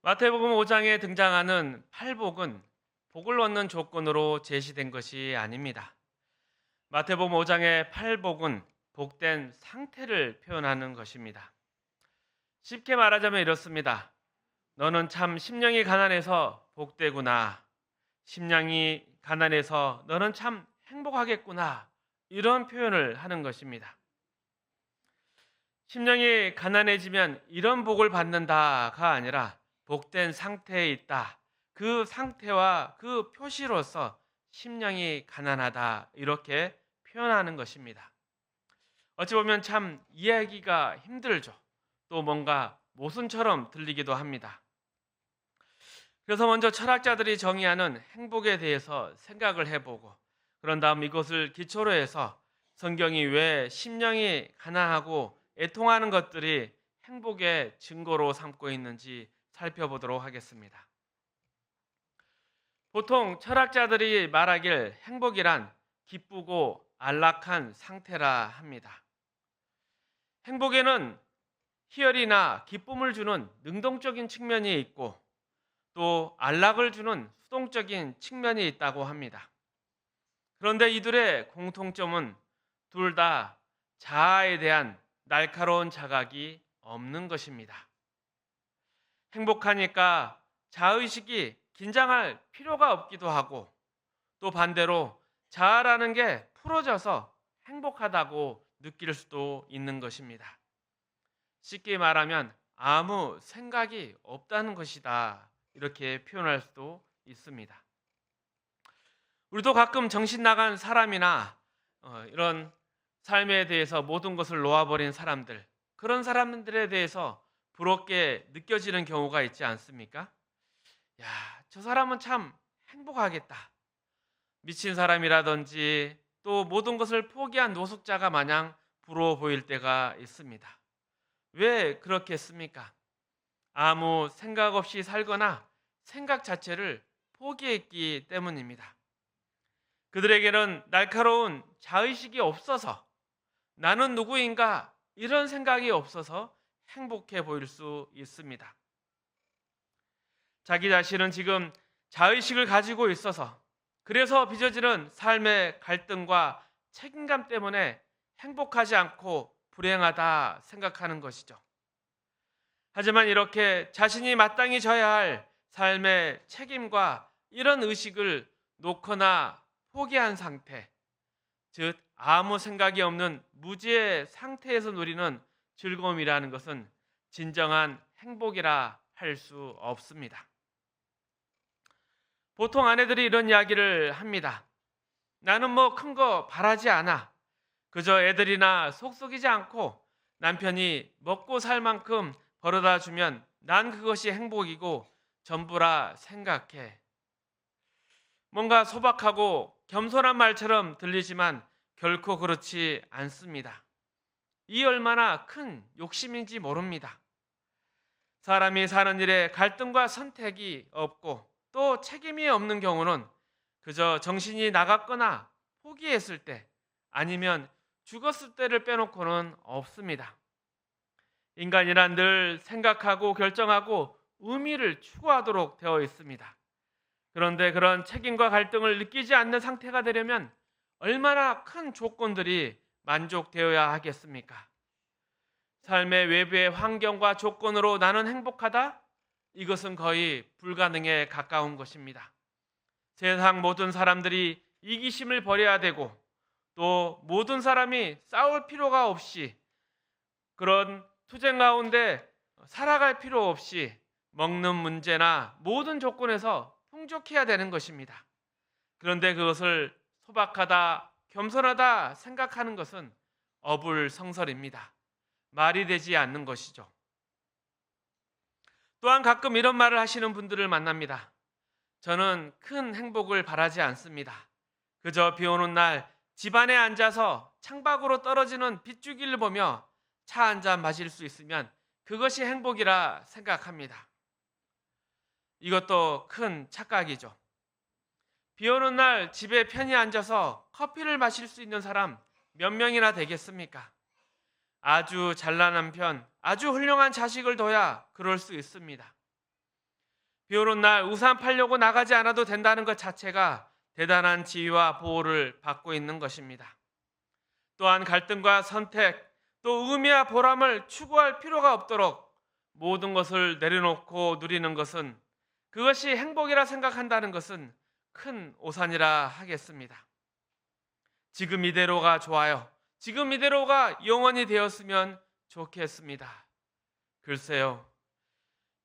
마태복음 5장에 등장하는 팔복은 복을 얻는 조건으로 제시된 것이 아닙니다. 마태복음 5장의 팔복은 복된 상태를 표현하는 것입니다. 쉽게 말하자면 이렇습니다. 너는 참 심령이 가난해서 복되구나. 심령이 가난해서 너는 참 행복하겠구나. 이런 표현을 하는 것입니다. 심령이 가난해지면 이런 복을 받는다가 아니라 복된 상태에 있다. 그 상태와 그 표시로서 심령이 가난하다. 이렇게 표현하는 것입니다. 어찌 보면 참 이해하기가 힘들죠. 또 뭔가 모순처럼 들리기도 합니다. 그래서 먼저 철학자들이 정의하는 행복에 대해서 생각을 해보고 그런 다음 이것을 기초로 해서 성경이 왜 심령이 가난하고 애통하는 것들이 행복의 증거로 삼고 있는지 살펴보도록 하겠습니다. 보통 철학자들이 말하길 행복이란 기쁘고 안락한 상태라 합니다. 행복에는 희열이나 기쁨을 주는 능동적인 측면이 있고 또 안락을 주는 수동적인 측면이 있다고 합니다. 그런데 이들의 공통점은 둘 다 자아에 대한 날카로운 자각이 없는 것입니다. 행복하니까 자의식이 긴장할 필요가 없기도 하고 또 반대로 자아라는 게 풀어져서 행복하다고 느낄 수도 있는 것입니다. 쉽게 말하면 아무 생각이 없다는 것이다. 이렇게 표현할 수도 있습니다. 우리도 가끔 정신 나간 사람이나 이런 삶에 대해서 모든 것을 놓아버린 사람들, 그런 사람들에 대해서 부럽게 느껴지는 경우가 있지 않습니까? 야, 저 사람은 참 행복하겠다. 미친 사람이라든지 또 모든 것을 포기한 노숙자가 마냥 부러워 보일 때가 있습니다. 왜 그렇겠습니까? 아무 생각 없이 살거나 생각 자체를 포기했기 때문입니다. 그들에게는 날카로운 자의식이 없어서 나는 누구인가 이런 생각이 없어서 행복해 보일 수 있습니다. 자기 자신은 지금 자의식을 가지고 있어서 그래서 빚어지는 삶의 갈등과 책임감 때문에 행복하지 않고 불행하다 생각하는 것이죠. 하지만 이렇게 자신이 마땅히 져야 할 삶의 책임과 이런 의식을 놓거나 포기한 상태, 즉 아무 생각이 없는 무지의 상태에서 누리는 즐거움이라는 것은 진정한 행복이라 할 수 없습니다. 보통 아내들이 이런 이야기를 합니다. 나는 뭐 큰 거 바라지 않아. 그저 애들이나 속 썩이지 않고 남편이 먹고 살 만큼 벌어다 주면 난 그것이 행복이고 전부라 생각해. 뭔가 소박하고 겸손한 말처럼 들리지만 결코 그렇지 않습니다. 이 얼마나 큰 욕심인지 모릅니다. 사람이 사는 일에 갈등과 선택이 없고 또 책임이 없는 경우는 그저 정신이 나갔거나 포기했을 때 아니면 죽었을 때를 빼놓고는 없습니다. 인간이란 늘 생각하고 결정하고 의미를 추구하도록 되어 있습니다. 그런데 그런 책임과 갈등을 느끼지 않는 상태가 되려면 얼마나 큰 조건들이 만족되어야 하겠습니까? 삶의 외부의 환경과 조건으로 나는 행복하다? 이것은 거의 불가능에 가까운 것입니다. 세상 모든 사람들이 이기심을 버려야 되고 또 모든 사람이 싸울 필요가 없이 그런 투쟁 가운데 살아갈 필요 없이 먹는 문제나 모든 조건에서 풍족해야 되는 것입니다. 그런데 그것을 소박하다, 겸손하다 생각하는 것은 어불성설입니다. 말이 되지 않는 것이죠. 또한 가끔 이런 말을 하시는 분들을 만납니다. 저는 큰 행복을 바라지 않습니다. 그저 비 오는 날 집안에 앉아서 창밖으로 떨어지는 빗줄기를 보며 차 한 잔 마실 수 있으면 그것이 행복이라 생각합니다. 이것도 큰 착각이죠. 비 오는 날 집에 편히 앉아서 커피를 마실 수 있는 사람 몇 명이나 되겠습니까? 아주 잘난 남편, 아주 훌륭한 자식을 둬야 그럴 수 있습니다. 비 오는 날 우산 팔려고 나가지 않아도 된다는 것 자체가 대단한 지위와 보호를 받고 있는 것입니다. 또한 갈등과 선택, 또 의미와 보람을 추구할 필요가 없도록 모든 것을 내려놓고 누리는 것은, 그것이 행복이라 생각한다는 것은 큰 오산이라 하겠습니다. 지금 이대로가 좋아요. 지금 이대로가 영원히 되었으면 좋겠습니다. 글쎄요.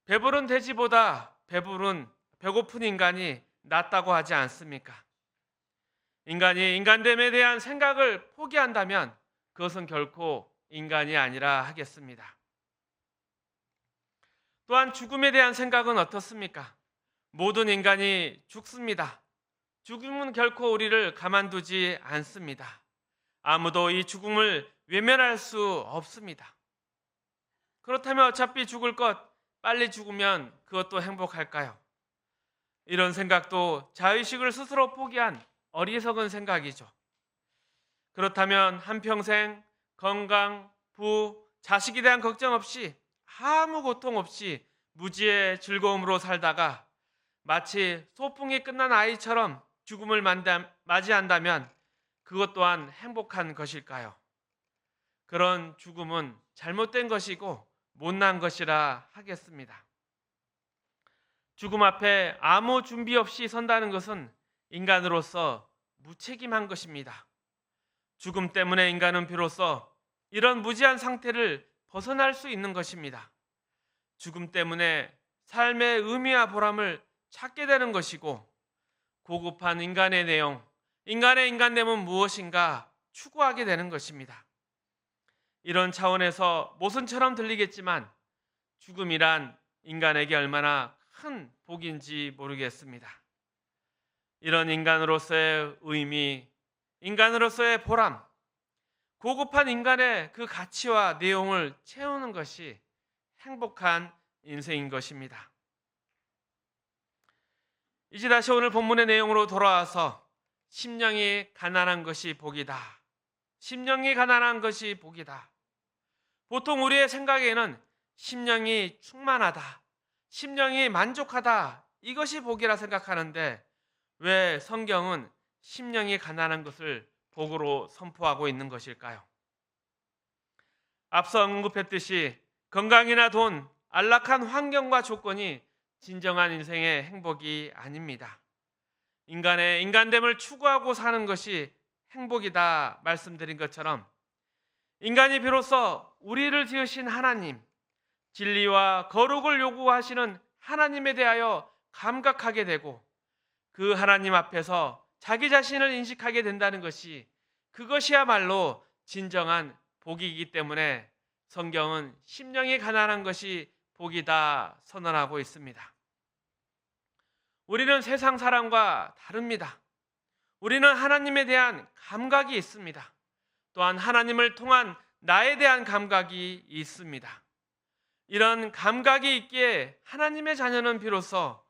배부른 돼지보다 배고픈 인간이 낫다고 하지 않습니까? 인간이 인간됨에 대한 생각을 포기한다면 그것은 결코 인간이 아니라 하겠습니다. 또한 죽음에 대한 생각은 어떻습니까? 모든 인간이 죽습니다. 죽음은 결코 우리를 가만두지 않습니다. 아무도 이 죽음을 외면할 수 없습니다. 그렇다면 어차피 죽을 것, 빨리 죽으면 그것도 행복할까요? 이런 생각도 자의식을 스스로 포기한 어리석은 생각이죠. 그렇다면 한평생 건강, 부, 자식에 대한 걱정 없이 아무 고통 없이 무지의 즐거움으로 살다가 마치 소풍이 끝난 아이처럼 죽음을 맞이한다면 그것 또한 행복한 것일까요? 그런 죽음은 잘못된 것이고 못난 것이라 하겠습니다. 죽음 앞에 아무 준비 없이 선다는 것은 인간으로서 무책임한 것입니다. 죽음 때문에 인간은 비로소 이런 무지한 상태를 벗어날 수 있는 것입니다. 죽음 때문에 삶의 의미와 보람을 찾게 되는 것이고, 고급한 인간의 내용, 인간의 인간됨은 무엇인가 추구하게 되는 것입니다. 이런 차원에서 모순처럼 들리겠지만 죽음이란 인간에게 얼마나 큰 복인지 모르겠습니다. 이런 인간으로서의 의미, 인간으로서의 보람, 고급한 인간의 그 가치와 내용을 채우는 것이 행복한 인생인 것입니다. 이제 다시 오늘 본문의 내용으로 돌아와서 심령이 가난한 것이 복이다. 심령이 가난한 것이 복이다. 보통 우리의 생각에는 심령이 충만하다, 심령이 만족하다, 이것이 복이라 생각하는데 왜 성경은 심령이 가난한 것을 복으로 선포하고 있는 것일까요? 앞서 언급했듯이 건강이나 돈, 안락한 환경과 조건이 진정한 인생의 행복이 아닙니다. 인간의 인간됨을 추구하고 사는 것이 행복이다 말씀드린 것처럼, 인간이 비로소 우리를 지으신 하나님, 진리와 거룩을 요구하시는 하나님에 대하여 감각하게 되고 그 하나님 앞에서 자기 자신을 인식하게 된다는 것이, 그것이야말로 진정한 복이기 때문에 성경은 심령이 가난한 것이 복이다 선언하고 있습니다. 우리는 세상 사람과 다릅니다. 우리는 하나님에 대한 감각이 있습니다. 또한 하나님을 통한 나에 대한 감각이 있습니다. 이런 감각이 있기에 하나님의 자녀는 비로소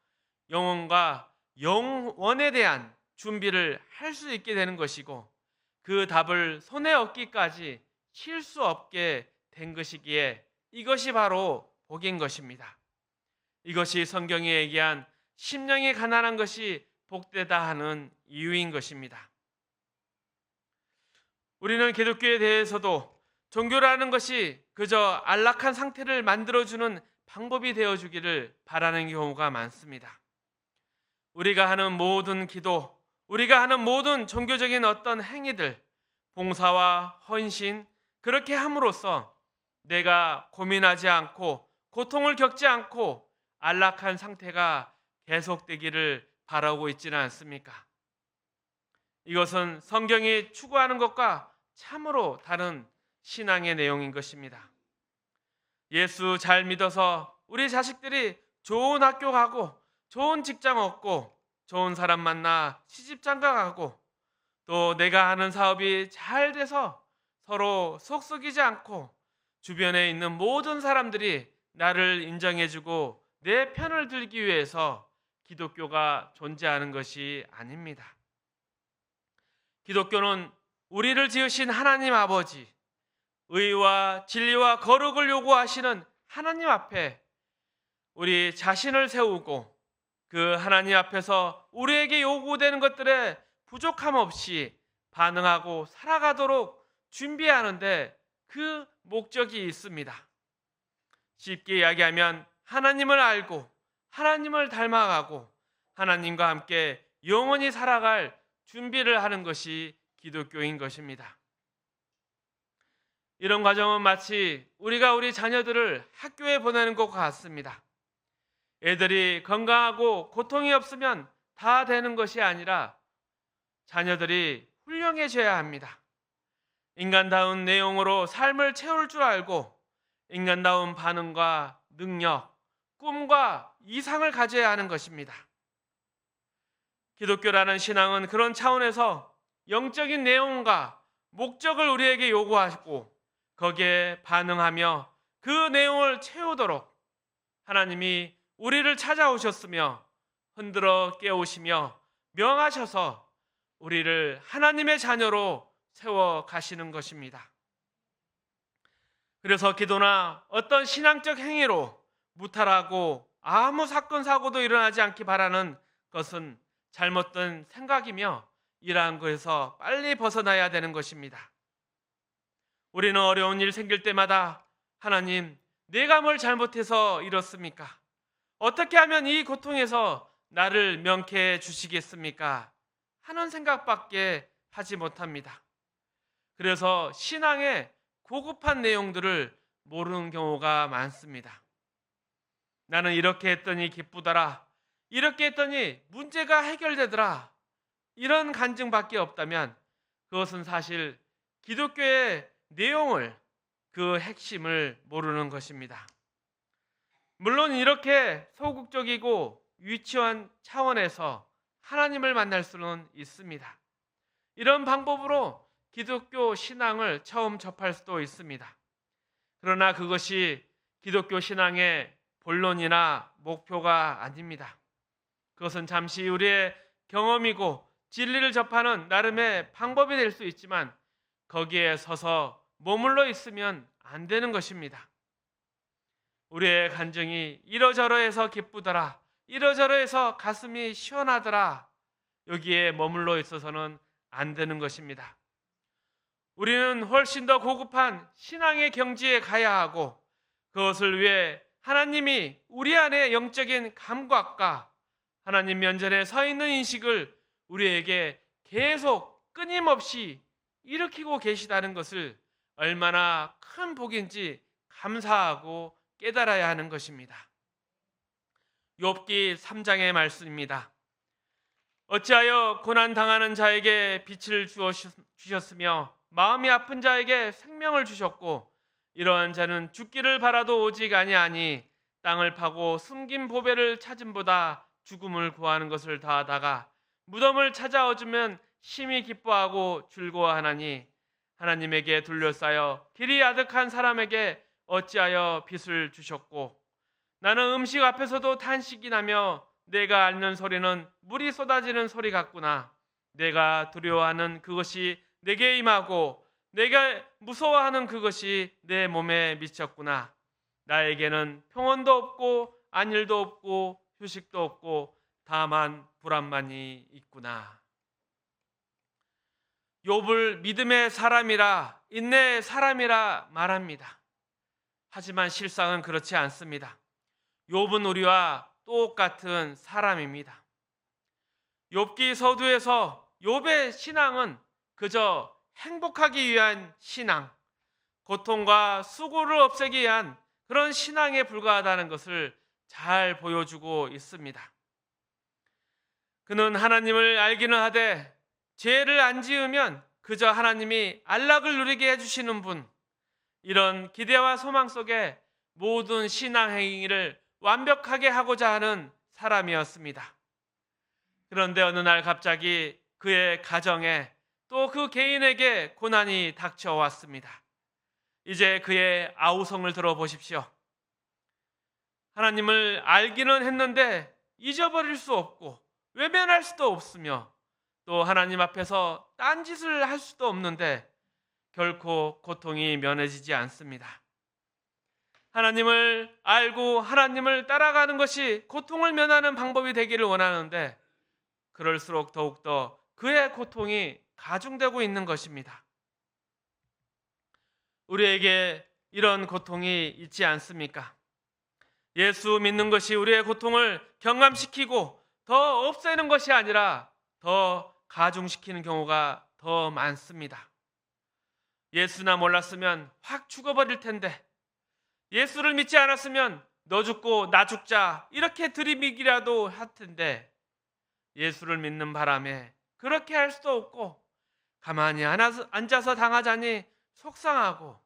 영혼과 영원에 대한 준비를 할 수 있게 되는 것이고, 그 답을 손에 얻기까지 쉴 수 없게 된 것이기에 이것이 바로 복인 것입니다. 이것이 성경이 얘기한 심령이 가난한 것이 복되다 하는 이유인 것입니다. 우리는 기독교에 대해서도 종교라는 것이 그저 안락한 상태를 만들어주는 방법이 되어주기를 바라는 경우가 많습니다. 우리가 하는 모든 기도, 우리가 하는 모든 종교적인 어떤 행위들, 봉사와 헌신, 그렇게 함으로써 내가 고민하지 않고 고통을 겪지 않고 안락한 상태가 계속되기를 바라고 있지는 않습니까? 이것은 성경이 추구하는 것과 참으로 다른 신앙의 내용인 것입니다. 예수 잘 믿어서 우리 자식들이 좋은 학교 가고 좋은 직장 얻고 좋은 사람 만나 시집 장가 가고 또 내가 하는 사업이 잘 돼서 서로 속썩이지 않고 주변에 있는 모든 사람들이 나를 인정해주고 내 편을 들기 위해서 기독교가 존재하는 것이 아닙니다. 기독교는 우리를 지으신 하나님 아버지, 의와 진리와 거룩을 요구하시는 하나님 앞에 우리 자신을 세우고 그 하나님 앞에서 우리에게 요구되는 것들에 부족함 없이 반응하고 살아가도록 준비하는데 그 목적이 있습니다. 쉽게 이야기하면 하나님을 알고 하나님을 닮아가고 하나님과 함께 영원히 살아갈 준비를 하는 것이 기독교인 것입니다. 이런 과정은 마치 우리가 우리 자녀들을 학교에 보내는 것과 같습니다. 애들이 건강하고 고통이 없으면 다 되는 것이 아니라 자녀들이 훌륭해져야 합니다. 인간다운 내용으로 삶을 채울 줄 알고 인간다운 반응과 능력, 꿈과 이상을 가져야 하는 것입니다. 기독교라는 신앙은 그런 차원에서 영적인 내용과 목적을 우리에게 요구하고 거기에 반응하며 그 내용을 채우도록 하나님이 우리를 찾아오셨으며 흔들어 깨우시며 명하셔서 우리를 하나님의 자녀로 세워 가시는 것입니다. 그래서 기도나 어떤 신앙적 행위로 무탈하고 아무 사건 사고도 일어나지 않기 바라는 것은 잘못된 생각이며 이러한 것에서 빨리 벗어나야 되는 것입니다. 우리는 어려운 일 생길 때마다 하나님, 내가 뭘 잘못해서 이렇습니까? 어떻게 하면 이 고통에서 나를 명쾌해 주시겠습니까? 하는 생각밖에 하지 못합니다. 그래서 신앙의 고급한 내용들을 모르는 경우가 많습니다. 나는 이렇게 했더니 기쁘더라. 이렇게 했더니 문제가 해결되더라. 이런 간증밖에 없다면 그것은 사실 기독교의 내용을, 그 핵심을 모르는 것입니다. 물론 이렇게 소극적이고 유치원 차원에서 하나님을 만날 수는 있습니다. 이런 방법으로 기독교 신앙을 처음 접할 수도 있습니다. 그러나 그것이 기독교 신앙의 본론이나 목표가 아닙니다. 그것은 잠시 우리의 경험이고 진리를 접하는 나름의 방법이 될 수 있지만 거기에 서서 머물러 있으면 안 되는 것입니다. 우리의 간증이 이러저러해서 기쁘더라, 이러저러해서 가슴이 시원하더라, 여기에 머물러 있어서는 안 되는 것입니다. 우리는 훨씬 더 고급한 신앙의 경지에 가야 하고 그것을 위해 하나님이 우리 안에 영적인 감각과 하나님 면전에 서 있는 인식을 우리에게 계속 끊임없이 일으키고 계시다는 것을 얼마나 큰 복인지 감사하고 깨달아야 하는 것입니다. 욥기 3장의 말씀입니다. 어찌하여 고난당하는 자에게 빛을 주셨으며 마음이 아픈 자에게 생명을 주셨고 이러한 자는 죽기를 바라도 오직 아니하니 땅을 파고 숨긴 보배를 찾음보다 죽음을 구하는 것을 더하다가 무덤을 찾아 얻으면 심히 기뻐하고 즐거워하나니 하나님에게 둘러싸여 길이 아득한 사람에게 어찌하여 빛을 주셨고 나는 음식 앞에서도 탄식이 나며 내가 앓는 소리는 물이 쏟아지는 소리 같구나. 내가 두려워하는 그것이 내게 임하고 내가 무서워하는 그것이 내 몸에 미쳤구나. 나에게는 평온도 없고 안일도 없고 휴식도 없고 다만 불안만이 있구나. 욥을 믿음의 사람이라 인내의 사람이라 말합니다. 하지만 실상은 그렇지 않습니다. 욥은 우리와 똑같은 사람입니다. 욥기 서두에서 욥의 신앙은 그저 행복하기 위한 신앙, 고통과 수고를 없애기 위한 그런 신앙에 불과하다는 것을 잘 보여주고 있습니다. 그는 하나님을 알기는 하되 죄를 안 지으면 그저 하나님이 안락을 누리게 해주시는 분, 이런 기대와 소망 속에 모든 신앙 행위를 완벽하게 하고자 하는 사람이었습니다. 그런데 어느 날 갑자기 그의 가정에 또 그 개인에게 고난이 닥쳐왔습니다. 이제 그의 아우성을 들어보십시오. 하나님을 알기는 했는데 잊어버릴 수 없고 외면할 수도 없으며 또 하나님 앞에서 딴짓을 할 수도 없는데 결코 고통이 면해지지 않습니다. 하나님을 알고 하나님을 따라가는 것이 고통을 면하는 방법이 되기를 원하는데 그럴수록 더욱더 그의 고통이 가중되고 있는 것입니다. 우리에게 이런 고통이 있지 않습니까? 예수 믿는 것이 우리의 고통을 경감시키고 더 없애는 것이 아니라 더 가중시키는 경우가 더 많습니다. 예수나 몰랐으면 확 죽어버릴 텐데, 예수를 믿지 않았으면 너 죽고 나 죽자 이렇게 들이미기라도 할 텐데, 예수를 믿는 바람에 그렇게 할 수도 없고 가만히 앉아서 당하자니 속상하고,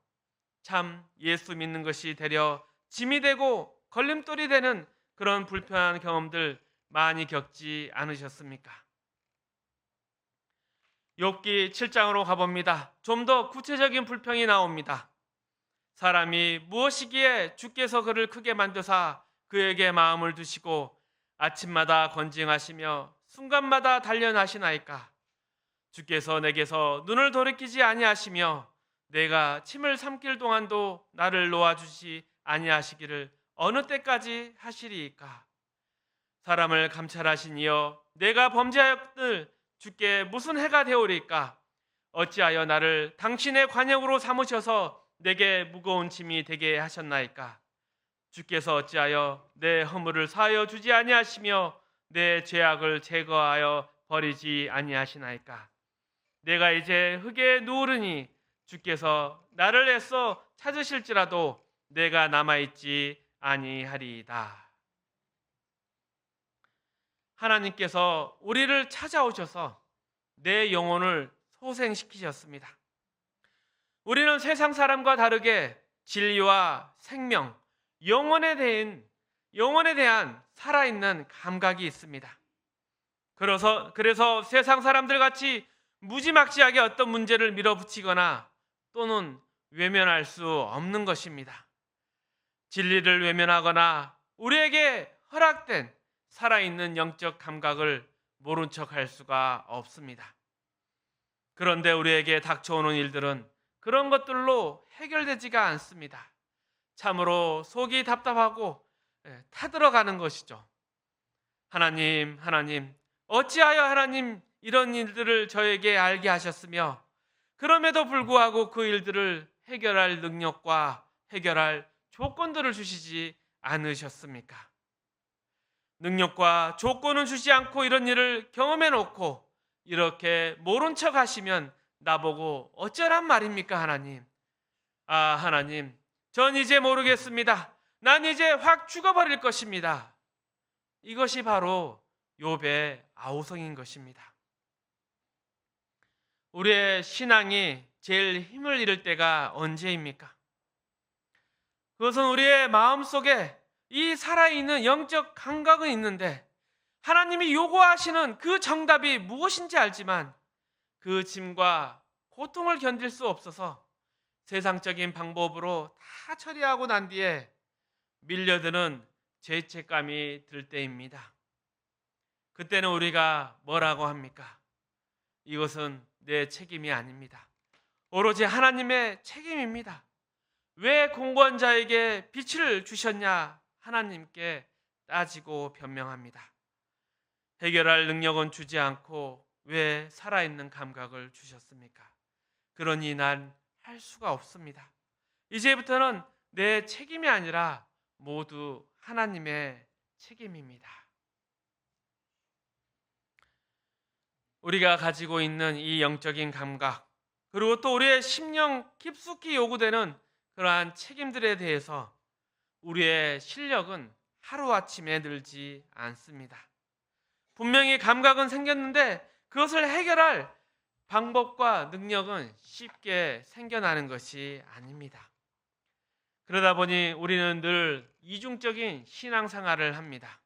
참 예수 믿는 것이 되려 짐이 되고 걸림돌이 되는 그런 불편한 경험들 많이 겪지 않으셨습니까? 욥기 7장으로 가봅니다. 좀 더 구체적인 불평이 나옵니다. 사람이 무엇이기에 주께서 그를 크게 만드사 그에게 마음을 두시고 아침마다 건징하시며 순간마다 단련하시나이까? 주께서 내게서 눈을 돌이키지 아니하시며 내가 침을 삼킬 동안도 나를 놓아주시 아니하시기를 어느 때까지 하시리이까? 사람을 감찰하신 이여 내가 범죄하였들 주께 무슨 해가 되오리까? 어찌하여 나를 당신의 관역으로 삼으셔서 내게 무거운 짐이 되게 하셨나이까? 주께서 어찌하여 내 허물을 사하여 주지 아니하시며 내 죄악을 제거하여 버리지 아니하시나이까? 내가 이제 흙에 누우르니 주께서 나를 애써 찾으실지라도 내가 남아있지 아니하리이다. 하나님께서 우리를 찾아오셔서 내 영혼을 소생시키셨습니다. 우리는 세상 사람과 다르게 진리와 생명, 영혼에 대한 살아있는 감각이 있습니다. 그래서 세상 사람들 같이 무지막지하게 어떤 문제를 밀어붙이거나 또는 외면할 수 없는 것입니다. 진리를 외면하거나 우리에게 허락된 살아있는 영적 감각을 모른 척할 수가 없습니다. 그런데 우리에게 닥쳐오는 일들은 그런 것들로 해결되지가 않습니다. 참으로 속이 답답하고 타들어가는 것이죠. 하나님, 어찌하여 하나님 이런 일들을 저에게 알게 하셨으며 그럼에도 불구하고 그 일들을 해결할 능력과 해결할 조건들을 주시지 않으셨습니까? 능력과 조건은 주지 않고 이런 일을 경험해 놓고 이렇게 모른 척 하시면 나보고 어쩌란 말입니까, 하나님? 하나님, 전 이제 모르겠습니다. 난 이제 확 죽어버릴 것입니다. 이것이 바로 욥의 아우성인 것입니다. 우리의 신앙이 제일 힘을 잃을 때가 언제입니까? 그것은 우리의 마음속에 이 살아있는 영적 감각은 있는데 하나님이 요구하시는 그 정답이 무엇인지 알지만 그 짐과 고통을 견딜 수 없어서 세상적인 방법으로 다 처리하고 난 뒤에 밀려드는 죄책감이 들 때입니다. 그때는 우리가 뭐라고 합니까? 이것은 내 책임이 아닙니다. 오로지 하나님의 책임입니다. 왜 공권자에게 빛을 주셨냐? 하나님께 따지고 변명합니다. 해결할 능력은 주지 않고 왜 살아있는 감각을 주셨습니까? 그러니 난 할 수가 없습니다. 이제부터는 내 책임이 아니라 모두 하나님의 책임입니다. 우리가 가지고 있는 이 영적인 감각, 그리고 또 우리의 심령 깊숙이 요구되는 그러한 책임들에 대해서 우리의 실력은 하루아침에 늘지 않습니다. 분명히 감각은 생겼는데 그것을 해결할 방법과 능력은 쉽게 생겨나는 것이 아닙니다. 그러다 보니 우리는 늘 이중적인 신앙생활을 합니다.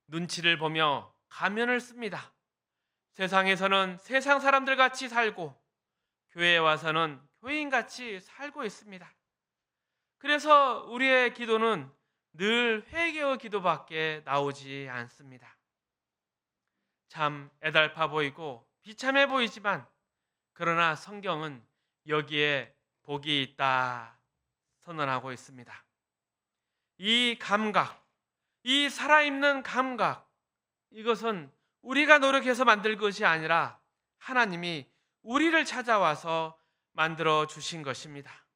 눈치를 보며 가면을 씁니다. 세상에서는 세상 사람들 같이 살고 교회에 와서는 교인같이 살고 있습니다. 그래서 우리의 기도는 늘 회개의 기도밖에 나오지 않습니다. 참 애달파 보이고 비참해 보이지만 그러나 성경은 여기에 복이 있다 선언하고 있습니다. 이 감각, 이 살아있는 감각, 이것은 우리가 노력해서 만들 것이 아니라 하나님이 우리를 찾아와서 만들어 주신 것입니다.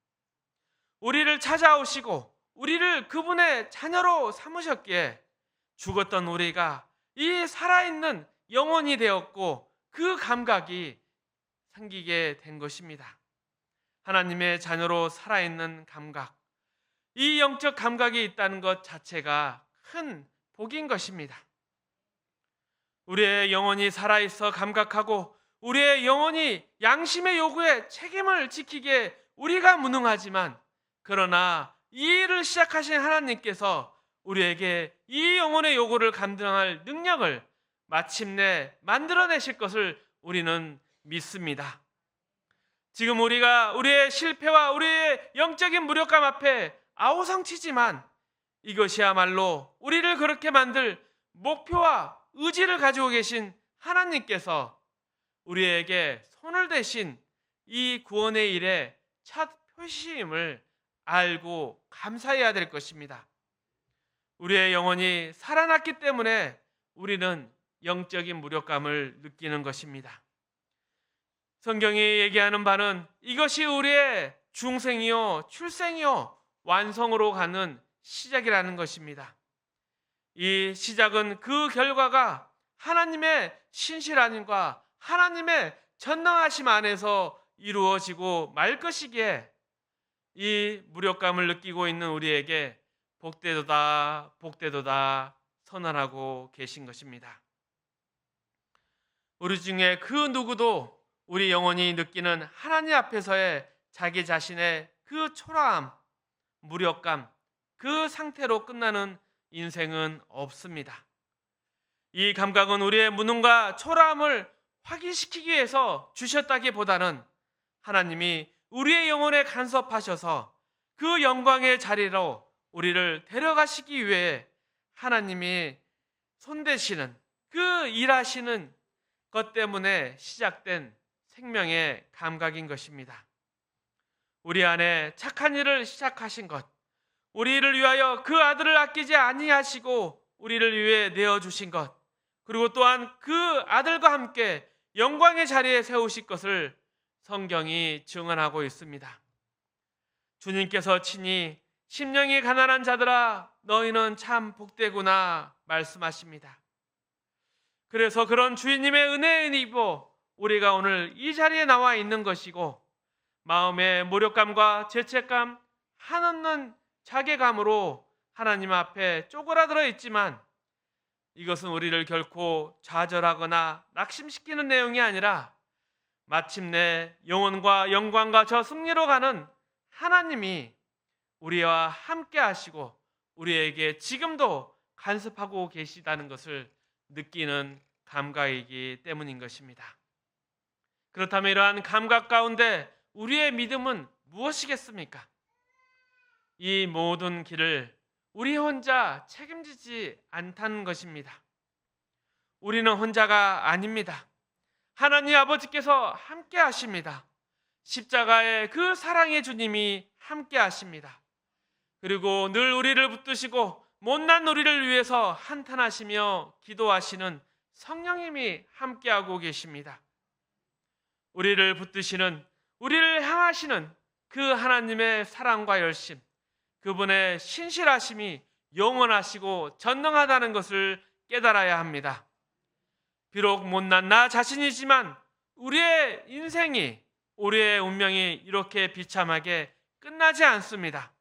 우리를 찾아오시고 우리를 그분의 자녀로 삼으셨기에 죽었던 우리가 이 살아있는 영혼이 되었고 그 감각이 생기게 된 것입니다. 하나님의 자녀로 살아있는 감각, 이 영적 감각이 있다는 것 자체가 큰 복인 것입니다. 우리의 영혼이 살아있어 감각하고 우리의 영혼이 양심의 요구에 책임을 지키기에 우리가 무능하지만, 그러나 이 일을 시작하신 하나님께서 우리에게 이 영혼의 요구를 감당할 능력을 마침내 만들어내실 것을 우리는 믿습니다. 지금 우리가 우리의 실패와 우리의 영적인 무력감 앞에 아우성치지만 이것이야말로 우리를 그렇게 만들 목표와 의지를 가지고 계신 하나님께서 우리에게 손을 대신 이 구원의 일의 첫 표시임을 알고 감사해야 될 것입니다. 우리의 영혼이 살아났기 때문에 우리는 영적인 무력감을 느끼는 것입니다. 성경이 얘기하는 바는 이것이 우리의 중생이요 출생이요 완성으로 가는 시작이라는 것입니다. 이 시작은 그 결과가 하나님의 신실함과 하나님의 전능하심 안에서 이루어지고 말 것이기에 이 무력감을 느끼고 있는 우리에게 복되도다 복되도다 선언하고 계신 것입니다. 우리 중에 그 누구도 우리 영혼이 느끼는 하나님 앞에서의 자기 자신의 그 초라함, 무력감, 그 상태로 끝나는 인생은 없습니다. 이 감각은 우리의 무능과 초라함을 확인시키기 위해서 주셨다기보다는 하나님이 우리의 영혼에 간섭하셔서 그 영광의 자리로 우리를 데려가시기 위해 하나님이 손대시는 그 일하시는 것 때문에 시작된 생명의 감각인 것입니다. 우리 안에 착한 일을 시작하신 것, 우리를 위하여 그 아들을 아끼지 아니하시고 우리를 위해 내어주신 것, 그리고 또한 그 아들과 함께 영광의 자리에 세우실 것을 성경이 증언하고 있습니다. 주님께서 친히 심령이 가난한 자들아 너희는 참 복되구나 말씀하십니다. 그래서 그런 주님의 은혜에 입어 우리가 오늘 이 자리에 나와 있는 것이고, 마음의 무력감과 죄책감, 한없는 자괴감으로 하나님 앞에 쪼그라들어 있지만 이것은 우리를 결코 좌절하거나 낙심시키는 내용이 아니라 마침내 영혼과 영광과 저 승리로 가는 하나님이 우리와 함께 하시고 우리에게 지금도 간섭하고 계시다는 것을 느끼는 감각이기 때문인 것입니다. 그렇다면 이러한 감각 가운데 우리의 믿음은 무엇이겠습니까? 이 모든 길을 우리 혼자 책임지지 않다는 것입니다. 우리는 혼자가 아닙니다. 하나님 아버지께서 함께 하십니다. 십자가의 그 사랑의 주님이 함께 하십니다. 그리고 늘 우리를 붙드시고 못난 우리를 위해서 한탄하시며 기도하시는 성령님이 함께하고 계십니다. 우리를 붙드시는, 우리를 향하시는 그 하나님의 사랑과 열심, 그분의 신실하심이 영원하시고 전능하다는 것을 깨달아야 합니다. 비록 못난 나 자신이지만 우리의 인생이, 우리의 운명이 이렇게 비참하게 끝나지 않습니다.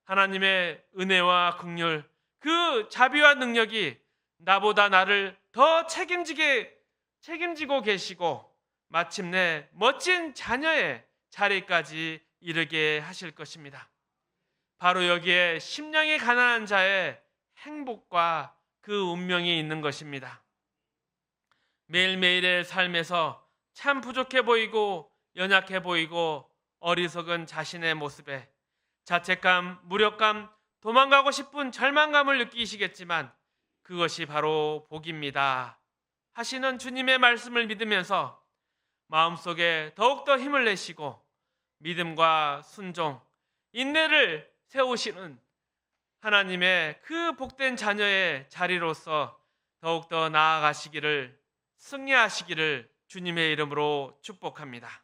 하나님의 은혜와 긍휼, 그 자비와 능력이 나보다 나를 더 책임지고 계시고 마침내 멋진 자녀의 자리까지 이르게 하실 것입니다. 바로 여기에 심령이 가난한 자의 행복과 그 운명이 있는 것입니다. 매일매일의 삶에서 참 부족해 보이고 연약해 보이고 어리석은 자신의 모습에 자책감, 무력감, 도망가고 싶은 절망감을 느끼시겠지만 그것이 바로 복입니다 하시는 주님의 말씀을 믿으면서 마음속에 더욱더 힘을 내시고 믿음과 순종, 인내를 세우시는 하나님의 그 복된 자녀의 자리로서 더욱더 나아가시기를, 승리하시기를 주님의 이름으로 축복합니다.